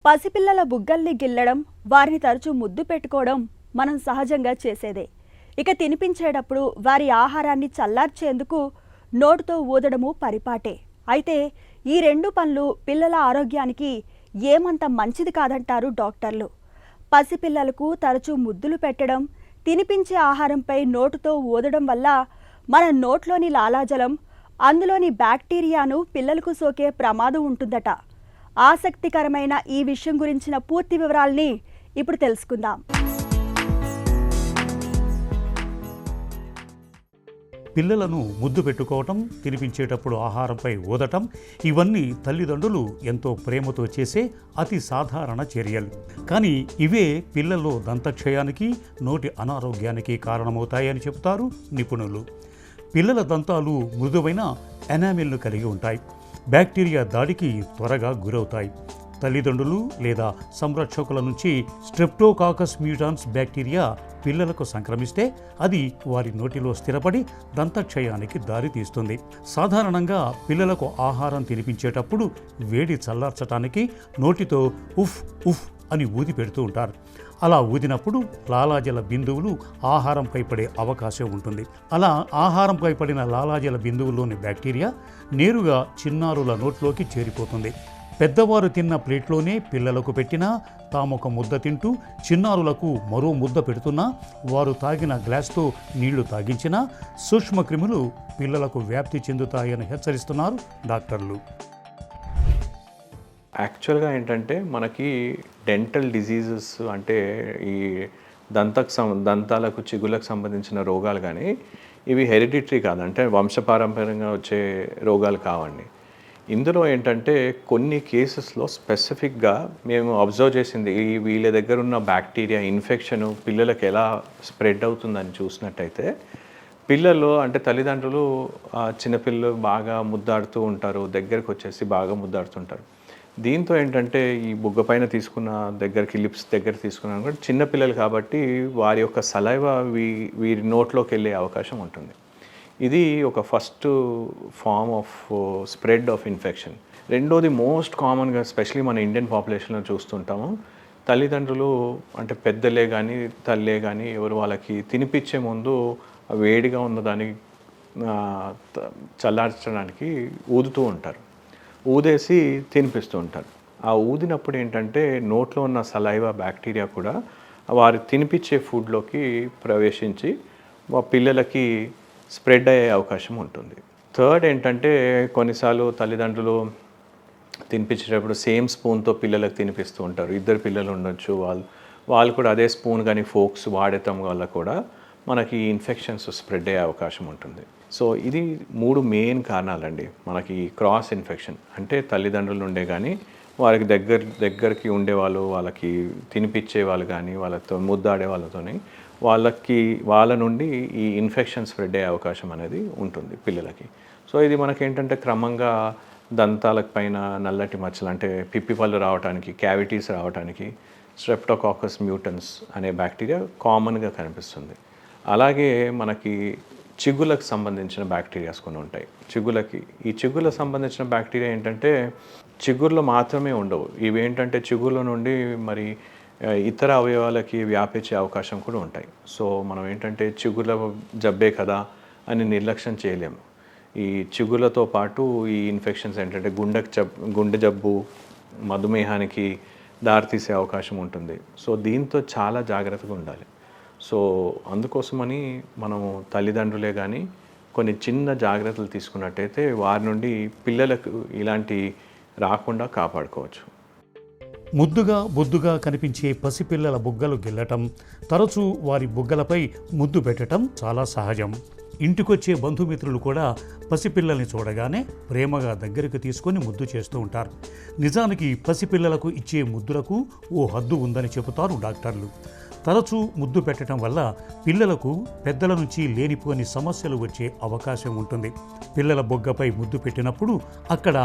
పసిపిల్లల బుగ్గల్ని గిల్లడం, వారిని తరచూ ముద్దు పెట్టుకోవడం మనం సహజంగా చేసేదే. ఇక తినిపించేటప్పుడు వారి ఆహారాన్ని చల్లార్చేందుకు నోటితో ఊదడము పరిపాటే. అయితే ఈ రెండు పనులు పిల్లల ఆరోగ్యానికి ఏమంత మంచిది కాదంటారు డాక్టర్లు. పసిపిల్లలకు తరచూ ముద్దులు పెట్టడం, తినిపించే ఆహారంపై నోటుతో ఊదడం వల్ల మన నోట్లోని లాలాజలం, అందులోని బ్యాక్టీరియాను పిల్లలకు సోకే ప్రమాదం ఉంటుందట. ఆసక్తికరమైన ఈ విషయం గురించిన పూర్తి వివరాల్ని ఇప్పుడు తెలుసుకుందాం. పిల్లలను ముద్దు పెట్టుకోవటం, తినిపించేటప్పుడు ఆహారంపై ఊదటం, ఇవన్నీ తల్లిదండ్రులు ఎంతో ప్రేమతో చేసే అతి సాధారణ చర్యలు. కానీ ఇవే పిల్లల్లో దంతక్షయానికి, నోటి అనారోగ్యానికి కారణమవుతాయని చెబుతారు నిపుణులు. పిల్లల దంతాలు మృదువైన ఎనామిల్ను కలిగి ఉంటాయి. బ్యాక్టీరియా దాడికి త్వరగా గురవుతాయి. తల్లిదండ్రులు లేదా సంరక్షకుల నుంచి స్ట్రెప్టోకాకస్ మ్యూటాన్స్ బ్యాక్టీరియా పిల్లలకు సంక్రమిస్తే అది వారి నోటిలో స్థిరపడి దంతక్షయానికి దారితీస్తుంది. సాధారణంగా పిల్లలకు ఆహారం తినిపించేటప్పుడు వేడి చల్లార్చడానికి నోటితో ఉఫ్ ఉఫ్ అని ఊది పెడుతూ ఉంటారు. అలా ఊదినప్పుడు లాలాజల బిందువులు ఆహారంపై పడే అవకాశం ఉంటుంది. అలా ఆహారంపై పడిన లాలాజల బిందువుల్లోని బ్యాక్టీరియా నేరుగా చిన్నారుల నోట్లోకి చేరిపోతుంది. పెద్దవారు తిన్న ప్లేట్లోనే పిల్లలకు పెట్టినా, తామొక ముద్ద తింటూ చిన్నారులకు మరో ముద్ద పెడుతున్నా, వారు తాగిన గ్లాస్తో నీళ్లు తాగించినా సూక్ష్మక్రిములు పిల్లలకు వ్యాప్తి చెందుతాయని హెచ్చరిస్తున్నారు డాక్టర్లు. యాక్చువల్గా ఏంటంటే మనకి డెంటల్ డిజీజెస్ అంటే ఈ దంతాలకు చిగుళ్ళకు సంబంధించిన రోగాలు కానీ ఇవి హెరిడిటరీ కాదు, అంటే వంశపారంపర్యంగా వచ్చే రోగాలు కావండి. ఇందులో ఏంటంటే కొన్ని కేసెస్లో స్పెసిఫిక్గా మేము అబ్జర్వ్ చేసింది వీళ్ళ దగ్గర ఉన్న బ్యాక్టీరియా ఇన్ఫెక్షన్ పిల్లలకు ఎలా స్ప్రెడ్ అవుతుందని చూసినట్టయితే, పిల్లలు అంటే తల్లిదండ్రులు చిన్నపిల్లలు బాగా ముద్దాడుతూ ఉంటారు, దగ్గరికి వచ్చేసి బాగా ముద్దాడుతుంటారు. దీంతో ఏంటంటే ఈ బుగ్గ పైన తీసుకున్న దగ్గరికి లిప్స్ దగ్గర తీసుకున్నాను కూడా చిన్నపిల్లలు కాబట్టి వారి యొక్క సలైవా వీరి నోట్లోకి వెళ్ళే అవకాశం ఉంటుంది. ఇది ఒక first form of spread of infection. రెండోది మోస్ట్ కామన్గా ఎస్పెషలీ మన ఇండియన్ పాపులేషన్లో చూస్తుంటాము, తల్లిదండ్రులు అంటే పెద్దలే కానీ తల్లే కానీ ఎవరు వాళ్ళకి తినిపించే ముందు వేడిగా ఉన్నదాన్ని చల్లార్చడానికి ఊదుతూ ఉంటారు, ఊదేసి తినిపిస్తూ ఉంటారు. ఆ ఊదినప్పుడు ఏంటంటే నోట్లో ఉన్న సలైవా బ్యాక్టీరియా కూడా వారు తినిపించే ఫుడ్లోకి ప్రవేశించి పిల్లలకి స్ప్రెడ్ అయ్యే అవకాశం ఉంటుంది. థర్డ్ ఏంటంటే కొన్నిసార్లు తల్లిదండ్రులు తినిపించేటప్పుడు సేమ్ స్పూన్తో పిల్లలకు తినిపిస్తూ ఉంటారు. ఇద్దరు పిల్లలు ఉండొచ్చు, వాళ్ళు కూడా అదే స్పూన్ కానీ ఫోక్స్ వాడటం వల్ల కూడా మనకి ఇన్ఫెక్షన్స్ స్ప్రెడ్ అయ్యే అవకాశం ఉంటుంది. సో ఇది 3 మెయిన్ కారణాలండి మనకి క్రాస్ ఇన్ఫెక్షన్. అంటే తల్లిదండ్రులు ఉండే కానీ వారికి దగ్గరికి ఉండేవాళ్ళు, వాళ్ళకి తినిపించే వాళ్ళు కానీ వాళ్ళతో ముద్దాడే వాళ్ళతోని వాళ్ళ నుండి ఈ ఇన్ఫెక్షన్ స్ప్రెడ్ అయ్యే అవకాశం అనేది ఉంటుంది పిల్లలకి. సో ఇది మనకేంటంటే క్రమంగా దంతాలకు పైన నల్లటి మచ్చలు అంటే పిప్పి పళ్ళు రావడానికి, క్యావిటీస్ రావడానికి స్ట్రెప్టోకాకస్ మ్యూటన్స్ అనే బ్యాక్టీరియా కామన్గా కనిపిస్తుంది. అలాగే మనకి చిగుళ్ళకు సంబంధించిన బ్యాక్టీరియాస్ కొన్ని ఉంటాయి. ఈ చిగుళ్ళకు సంబంధించిన బ్యాక్టీరియా ఏంటంటే చిగుర్లో మాత్రమే ఉండవు. ఇవి ఏంటంటే చిగుర్ల నుండి మరి ఇతర అవయవాలకి వ్యాపించే అవకాశం కూడా ఉంటాయి. సో మనం ఏంటంటే చిగుర్ల జబ్బే కదా అని నిర్లక్ష్యం చేయలేము. ఈ చిగుర్లతో పాటు ఈ ఇన్ఫెక్షన్స్ ఏంటంటే గుండె జబ్బు, మధుమేహానికి దారితీసే అవకాశం ఉంటుంది. సో దీంతో చాలా జాగ్రత్తగా ఉండాలి. సో అందుకోసమని మనము తల్లిదండ్రులే కానీ కొన్ని చిన్న జాగ్రత్తలు తీసుకున్నట్టయితే వారి నుండి పిల్లలకు ఇలాంటి రాకుండా కాపాడుకోవచ్చు. బొద్దుగా కనిపించే పసిపిల్లల బుగ్గలు గిల్లటం, తరచూ వారి బుగ్గలపై ముద్దు పెట్టడం చాలా సహజం. ఇంటికొచ్చే బంధుమిత్రులు కూడా పసిపిల్లల్ని చూడగానే ప్రేమగా దగ్గరికి తీసుకొని ముద్దు చేస్తూ ఉంటారు. నిజానికి పసిపిల్లలకు ఇచ్చే ముద్దులకు ఓ హద్దు ఉందని చెబుతారు డాక్టర్లు. తరచూ ముద్దు పెట్టడం వల్ల పిల్లలకు పెద్దల నుంచి లేనిపోని సమస్యలు వచ్చే అవకాశం ఉంటుంది. పిల్లల బొగ్గపై ముద్దు పెట్టినప్పుడు అక్కడ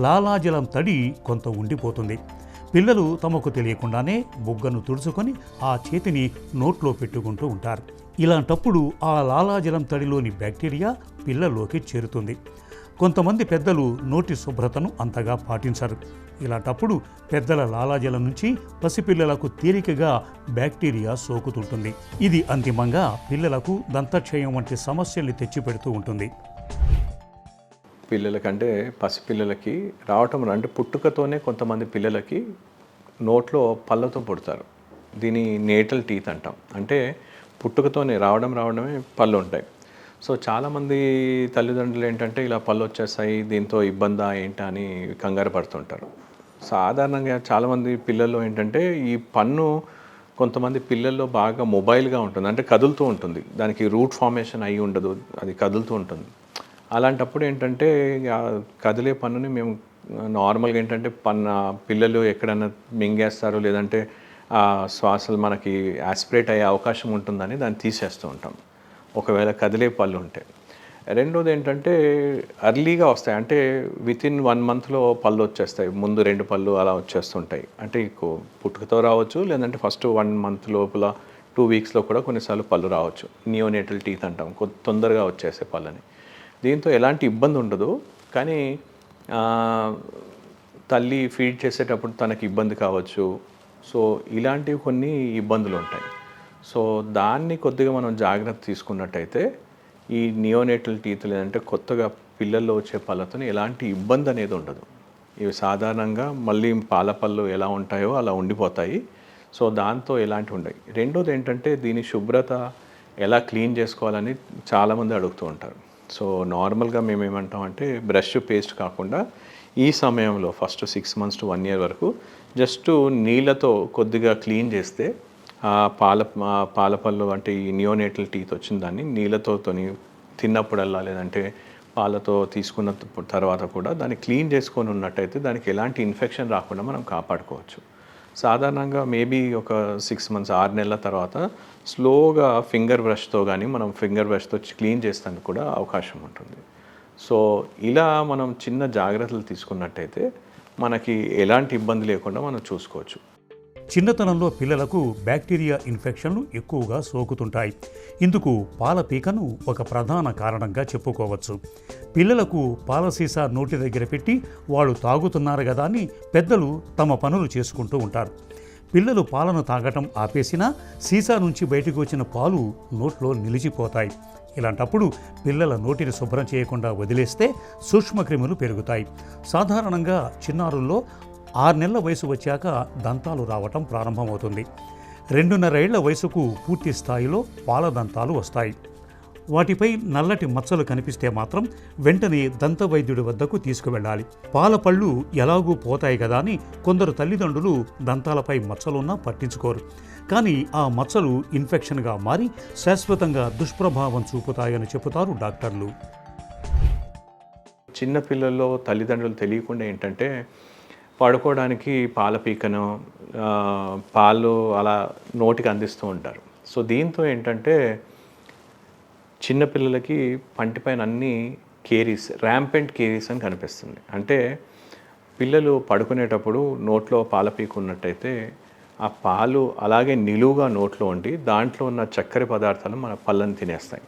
లాలాజలం తడి కొంత ఉండిపోతుంది. పిల్లలు తమకు తెలియకుండానే బుగ్గను తుడుచుకొని ఆ చేతిని నోట్లో పెట్టుకుంటూ ఉంటారు. ఇలాంటప్పుడు ఆ లాలాజలం తడిలోని బ్యాక్టీరియా పిల్లల్లోకి చేరుతుంది. కొంతమంది పెద్దలు నోటి శుభ్రతను అంతగా పాటించరు. ఇలాంటప్పుడు పెద్దల లాలాజలం నుంచి పసిపిల్లలకు తేలికగా బ్యాక్టీరియా సోకుతుంటుంది. ఇది అంతిమంగా పిల్లలకు దంతక్షయం వంటి సమస్యల్ని తెచ్చిపెడుతూ ఉంటుంది. పిల్లలకంటే పసిపిల్లలకి రావటం అంటే పుట్టుకతోనే కొంతమంది పిల్లలకి నోట్లో పళ్ళతో పుడతారు. దీని నేటల్ టీత్ అంటాం. అంటే పుట్టుకతోనే రావడమే పళ్ళు ఉంటాయి. సో చాలామంది తల్లిదండ్రులు ఏంటంటే ఇలా పళ్ళు వచ్చేస్తాయి, దీంతో ఇబ్బందా ఏంటా అని కంగారు పడుతుంటారు. సాధారణంగా చాలామంది పిల్లల్లో ఏంటంటే ఈ పన్ను కొంతమంది పిల్లల్లో బాగా మొబైల్గా ఉంటుంది, అంటే కదులుతూ ఉంటుంది. దానికి రూట్ ఫార్మేషన్ అయి ఉండదు, అది కదులుతూ ఉంటుంది. అలాంటప్పుడు ఏంటంటే కదిలే పన్నుని మేము నార్మల్గా ఏంటంటే పిల్లలు ఎక్కడైనా మింగేస్తారు, లేదంటే శ్వాసలు మనకి యాస్పిరేట్ అయ్యే అవకాశం ఉంటుందని దాన్ని తీసేస్తూ ఉంటాం ఒకవేళ కదిలే పళ్ళు ఉంటే. రెండోది ఏంటంటే అర్లీగా వస్తాయి, అంటే వితిన్ 1 monthలో పళ్ళు వచ్చేస్తాయి. ముందు 2 పళ్ళు అలా వచ్చేస్తుంటాయి. అంటే పుట్టుకతో రావచ్చు, లేదంటే ఫస్ట్ 1 month లోపల 2 weeksలో కూడా కొన్నిసార్లు పళ్ళు రావచ్చు. నియోనేటల్ టీత్ అంటాం, తొందరగా వచ్చేసే పళ్ళని. దీంతో ఎలాంటి ఇబ్బంది ఉండదు, కానీ తల్లి ఫీడ్ చేసేటప్పుడు తనకి ఇబ్బంది కావచ్చు. సో ఇలాంటివి కొన్ని ఇబ్బందులు ఉంటాయి. సో దాన్ని కొద్దిగా మనం జాగ్రత్త తీసుకున్నట్టయితే ఈ నియోనేటల్ టీత్ లేదంటే కొత్తగా పిల్లల్లో వచ్చే పళ్ళతో ఎలాంటి ఇబ్బంది అనేది ఉండదు. ఇవి సాధారణంగా మళ్ళీ పాల పళ్ళు ఎలా ఉంటాయో అలా ఉండిపోతాయి. సో దాంతో ఎలాంటి ఉండవు. రెండోది ఏంటంటే దీని శుభ్రత ఎలా క్లీన్ చేసుకోవాలని చాలామంది అడుగుతూ ఉంటారు. సో నార్మల్గా మేము ఏమంటామంటే బ్రష్ పేస్ట్ కాకుండా ఈ సమయంలో ఫస్ట్ 6 months to 1 year వరకు జస్ట్ నీళ్ళతో కొద్దిగా క్లీన్ చేస్తే పాల పళ్ళు అంటే ఈ నియోనేటల్ టీత్ వచ్చిన దాన్ని నీళ్ళతో తిన్నప్పుడల్లా లేదంటే పాలతో తీసుకున్న తర్వాత కూడా దాన్ని క్లీన్ చేసుకొని ఉన్నట్టయితే దానికి ఎలాంటి ఇన్ఫెక్షన్ రాకుండా మనం కాపాడుకోవచ్చు. సాధారణంగా మేబీ ఒక 6 months 6 నెలల తర్వాత స్లోగా ఫింగర్ బ్రష్తో కానీ మనం ఫింగర్ బ్రష్తో క్లీన్ చేస్తానికి కూడా అవకాశం ఉంటుంది. సో ఇలా మనం చిన్న జాగ్రత్తలు తీసుకున్నట్టయితే మనకి ఎలాంటి ఇబ్బంది లేకుండా మనం చూసుకోవచ్చు. చిన్నతనంలో పిల్లలకు బ్యాక్టీరియా ఇన్ఫెక్షన్లు ఎక్కువగా సోకుతుంటాయి. ఇందుకు పాల పీకను ఒక ప్రధాన కారణంగా చెప్పుకోవచ్చు. పిల్లలకు పాల సీసా నోటి దగ్గర పెట్టి వాళ్ళు తాగుతున్నారు కదా అని పెద్దలు తమ పనులు చేసుకుంటూ ఉంటారు. పిల్లలు పాలను తాగటం ఆపేసినా సీసా నుంచి బయటకు వచ్చిన పాలు నోట్లో నిలిచిపోతాయి. ఇలాంటప్పుడు పిల్లల నోటిని శుభ్రం చేయకుండా వదిలేస్తే సూక్ష్మక్రిములు పెరుగుతాయి. సాధారణంగా చిన్నారుల్లో 6 నెలల వయసు వచ్చాక దంతాలు రావటం ప్రారంభమవుతుంది. 2.5 ఏళ్ల వయసుకు పూర్తి స్థాయిలో పాల దంతాలు వస్తాయి. వాటిపై నల్లటి మచ్చలు కనిపిస్తే మాత్రం వెంటనే దంత వైద్యుడి వద్దకు తీసుకువెళ్ళాలి. పాల పళ్ళు ఎలాగూ పోతాయి కదా అని కొందరు తల్లిదండ్రులు దంతాలపై మచ్చలున్నా పట్టించుకోరు. కానీ ఆ మచ్చలు ఇన్ఫెక్షన్గా మారి శాశ్వతంగా దుష్ప్రభావం చూపుతాయని చెబుతారు డాక్టర్లు. చిన్న పిల్లల్లో తల్లిదండ్రులు తెలియకుండా ఏంటంటే పడుకోవడానికి పాల పీకను పాలు అలా నోటికి అందిస్తూ ఉంటారు. సో దీంతో ఏంటంటే చిన్నపిల్లలకి పంటిపైన అన్ని కేరీస్, ర్యాంపెంట్ కేరీస్ అని కనిపిస్తుంది. అంటే పిల్లలు పడుకునేటప్పుడు నోట్లో పాల పీక ఉన్నట్టయితే ఆ పాలు అలాగే నిలువుగా నోట్లో ఉండి దాంట్లో ఉన్న చక్కెర పదార్థాలు మన పళ్ళని తినేస్తాయి.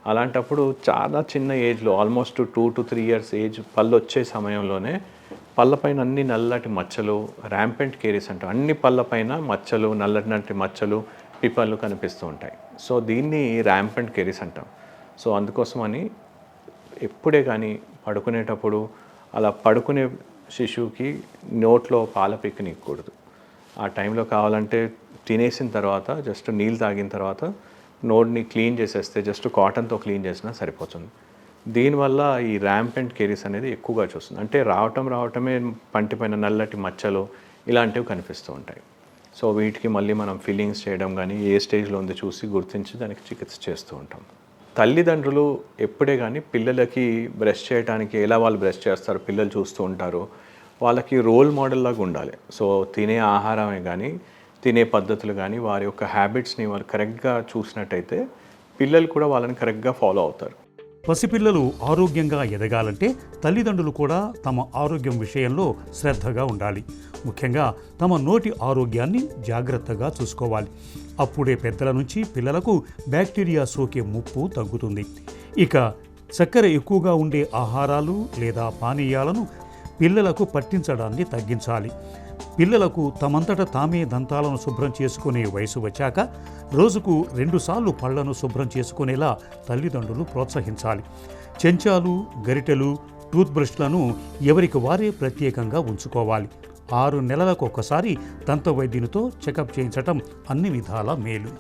అలాంటప్పుడు చాలా చిన్న ఏజ్లో ఆల్మోస్ట్ 2 to 3 years ఏజ్ పళ్ళు వచ్చే సమయంలోనే పళ్ళపైన అన్ని నల్లటి మచ్చలు, ర్యాంపెంట్ కేరీస్ అంటాం, అన్ని పళ్ళపైన మచ్చలు, నల్లటి మచ్చలు, పిప్పలు కనిపిస్తూ ఉంటాయి. సో దీన్ని ర్యాంపెంట్ కేరీస్ అంటాం. సో అందుకోసమని ఎప్పుడే కానీ పడుకునేటప్పుడు అలా పడుకునే శిశువుకి నోట్లో పాల పీకనివ్వకూడదు. ఆ టైంలో కావాలంటే తినేసిన తర్వాత జస్ట్ నీళ్ళు తాగిన తర్వాత నోటిని క్లీన్ చేసేస్తే జస్ట్ కాటన్తో క్లీన్ చేసినా సరిపోతుంది. దీనివల్ల ఈ ర్యాంపెంట్ కేరీస్ అనేది ఎక్కువగా చూస్తుంది. అంటే రావటమే పంటిపైన నల్లటి మచ్చలు ఇలాంటివి కనిపిస్తూ ఉంటాయి. సో వీటికి మళ్ళీ మనం ఫిల్లింగ్స్ చేయడం కానీ ఏ స్టేజ్లో ఉంది చూసి గుర్తించి దానికి చికిత్స చేస్తూ ఉంటాం. తల్లిదండ్రులు ఎప్పుడే కానీ పిల్లలకి బ్రష్ చేయడానికి ఎలా వాళ్ళు బ్రష్ చేస్తారు పిల్లలు చూస్తూ ఉంటారు, వాళ్ళకి రోల్ మోడల్ లాగా ఉండాలి. సో తినే ఆహారమే కానీ తినే పద్ధతులు కానీ వారి యొక్క హ్యాబిట్స్ని వాళ్ళు కరెక్ట్గా చూసినట్టయితే పిల్లలు కూడా వాళ్ళని కరెక్ట్గా ఫాలో అవుతారు. పసిపిల్లలు ఆరోగ్యంగా ఎదగాలంటే తల్లిదండ్రులు కూడా తమ ఆరోగ్యం విషయంలో శ్రద్ధగా ఉండాలి. ముఖ్యంగా తమ నోటి ఆరోగ్యాన్ని జాగ్రత్తగా చూసుకోవాలి. అప్పుడే పెద్దల నుంచి పిల్లలకు బ్యాక్టీరియా సోకే ముప్పు తగ్గుతుంది. ఇక చక్కెర ఎక్కువగా ఉండే ఆహారాలు లేదా పానీయాలను పిల్లలకు పట్టించడాన్ని తగ్గించాలి. పిల్లలకు తమంతట తామే దంతాలను శుభ్రం చేసుకునే వయసు వచ్చాక రోజుకు 2 సార్లు పళ్లను శుభ్రం చేసుకునేలా తల్లిదండ్రులు ప్రోత్సహించాలి. చెంచాలు, గరిటెలు, టూత్ బ్రష్లను ఎవరికి వారే ప్రత్యేకంగా ఉంచుకోవాలి. 6 నెలలకు ఒకసారి దంత వైద్యునితో చెకప్ చేయించటం అన్ని విధాలా మేలు.